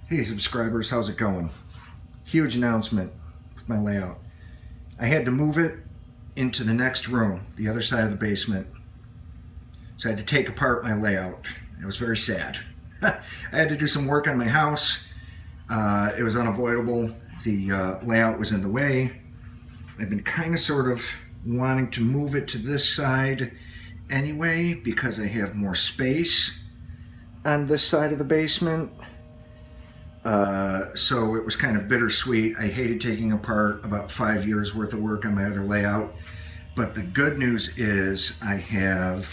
Hey subscribers, how's it going? Huge announcement with my layout. I had to move it into the next room, the other side of the basement. So I had to take apart my layout. It was very sad. I had to do some work on my house. It was unavoidable. The layout was in the way. I've been kind of sort of wanting to move it to this side anyway because I have more space on this side of the basement. So it was kind of bittersweet. I hated taking apart about 5 years worth of work on my other layout. But the good news is I have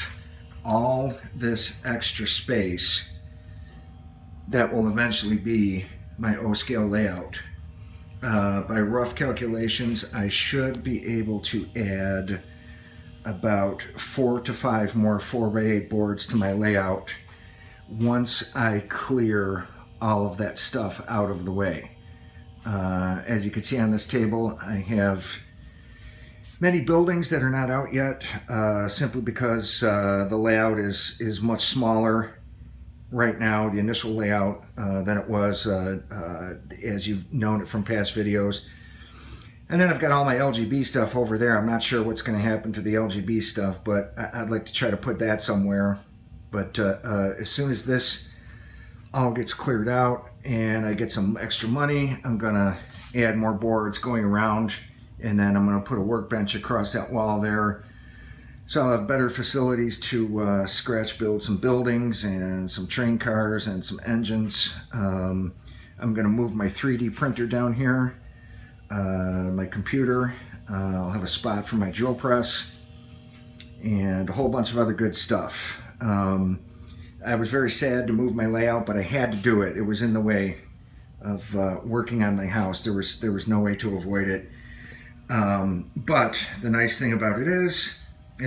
all this extra space that will eventually be my O-scale layout. By rough calculations, I should be able to add about 4 to 5 more 4x8 boards to my layout once I clear all of that stuff out of the way. As you can see on this table, I have many buildings that are not out yet, simply because the layout is much smaller right now, the initial layout, than it was as you've known it from past videos. And then I've got all my LGB stuff over there. I'm not sure what's going to happen to the LGB stuff, but I'd like to try to put that somewhere. But as soon as this all gets cleared out and I get some extra money, I'm gonna add more boards going around, and then I'm gonna put a workbench across that wall there, so I'll have better facilities to scratch build some buildings and some train cars and some engines. I'm gonna move my 3D printer down here, my computer. I'll have a spot for my drill press and a whole bunch of other good stuff. I was very sad to move my layout, but I had to do it. It was in the way of working on my house. There was no way to avoid it. But the nice thing about it is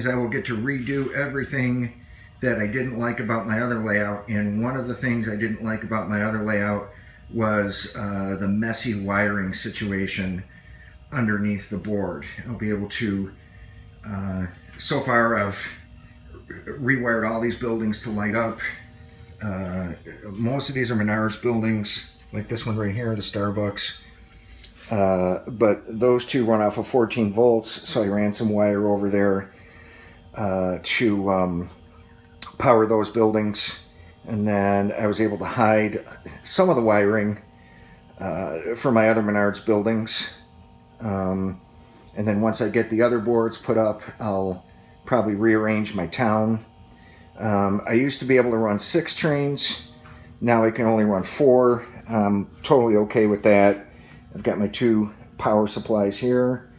I will get to redo everything that I didn't like about my other layout. And one of the things I didn't like about my other layout was the messy wiring situation underneath the board. I'll be able to, so far I've rewired all these buildings to light up. Most of these are Menards buildings, like this one right here, the Starbucks. But those two run off of 14 volts, so I ran some wire over there to power those buildings. And then I was able to hide some of the wiring for my other Menards buildings. And then once I get the other boards put up, I'll probably rearrange my town. I used to be able to run 6 trains. Now I can only run 4. I'm totally okay with that. I've got my 2 power supplies here.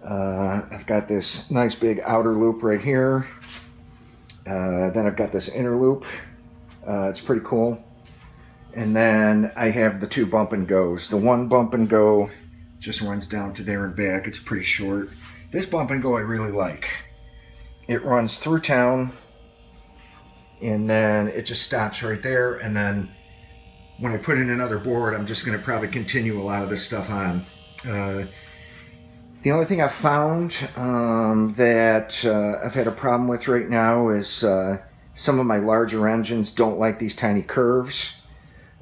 I've got this nice big outer loop right here. Then I've got this inner loop. It's pretty cool. And then I have the 2 bump and goes. The one bump and go just runs down to there and back. It's pretty short. This bump and go I really like. It runs through town, and then it just stops right there. And then when I put in another board, I'm just going to probably continue a lot of this stuff on. The only thing I've found that I've had a problem with right now is some of my larger engines don't like these tiny curves.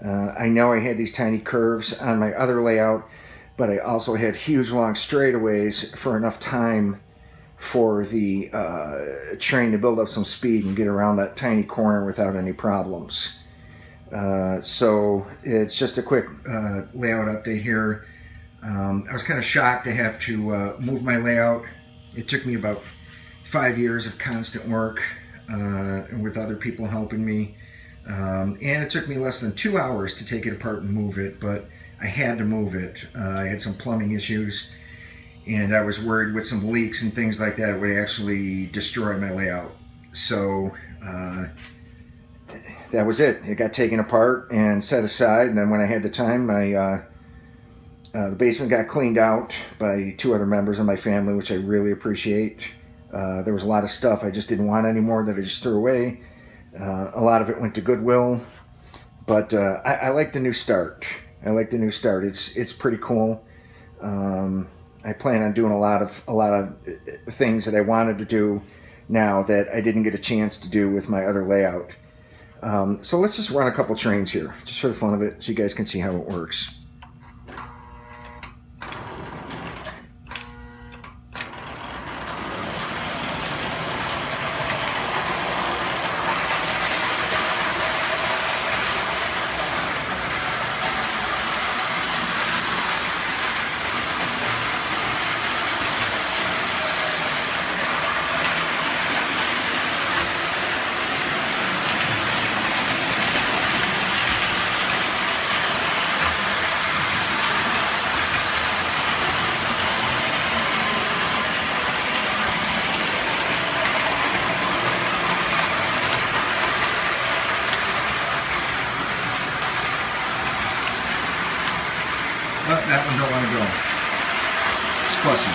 I know I had these tiny curves on my other layout, but I also had huge long straightaways for enough time for the train to build up some speed and get around that tiny corner without any problems. So it's just a quick layout update here. I was kind of shocked to have to move my layout. It took me about 5 years of constant work and with other people helping me. And it took me less than 2 hours to take it apart and move it, but I had to move it. I had some plumbing issues, and I was worried with some leaks and things like that it would actually destroy my layout. So that was it. It got taken apart and set aside, and then when I had the time, the basement got cleaned out by 2 other members of my family, which I really appreciate. There was a lot of stuff I just didn't want anymore that I just threw away. A lot of it went to Goodwill, but I like the new start. I like the new start. It's pretty cool. I plan on doing a lot of things that I wanted to do now that I didn't get a chance to do with my other layout. So let's just run a couple trains here, just for the fun of it, so you guys can see how it works. But that one don't want to go. It's fussy.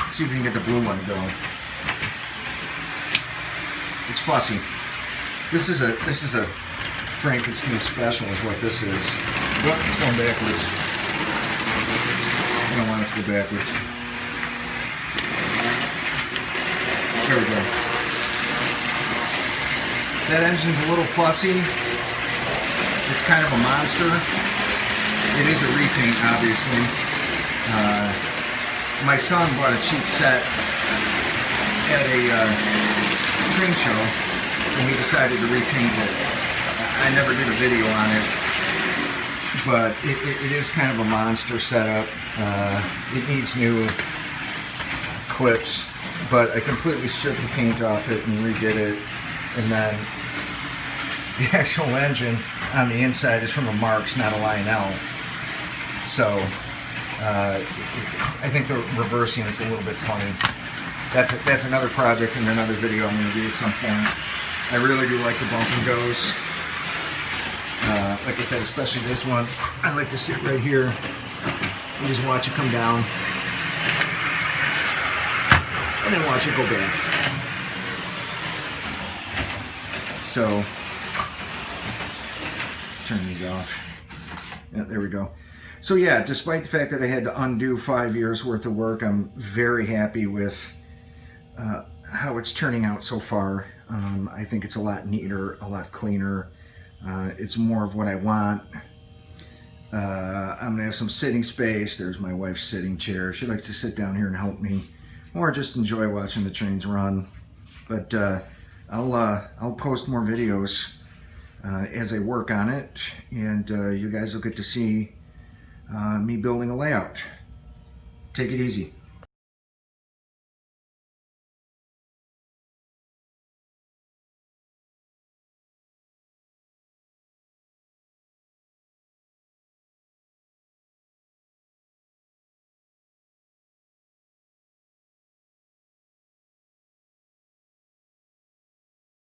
Let's see if we can get the blue one to go. It's fussy. This is a Frankenstein special is what this is. Oh, it's going backwards. I don't want it to go backwards. There we go. That engine's a little fussy. It's kind of a monster. It is a repaint, obviously. My son bought a cheap set at a train show, and we decided to repaint it. I never did a video on it, but it is kind of a monster setup. It needs new clips, but I completely stripped the paint off it and redid it. And then the actual engine on the inside is from a Marx, not a Lionel. So I think the reversing is a little bit funny. That's another project and another video I'm going to do at some point. I really do like the bump and goes. Like I said, especially this one. I like to sit right here and just watch it come down, and then watch it go back. So, turn these off. Yeah, there we go. So yeah, despite the fact that I had to undo 5 years worth of work, I'm very happy with how it's turning out so far. I think it's a lot neater, a lot cleaner. It's more of what I want. I'm gonna have some sitting space. There's my wife's sitting chair. She likes to sit down here and help me, or just enjoy watching the trains run. But I'll post more videos as I work on it, and you guys will get to see me building a layout. Take it easy.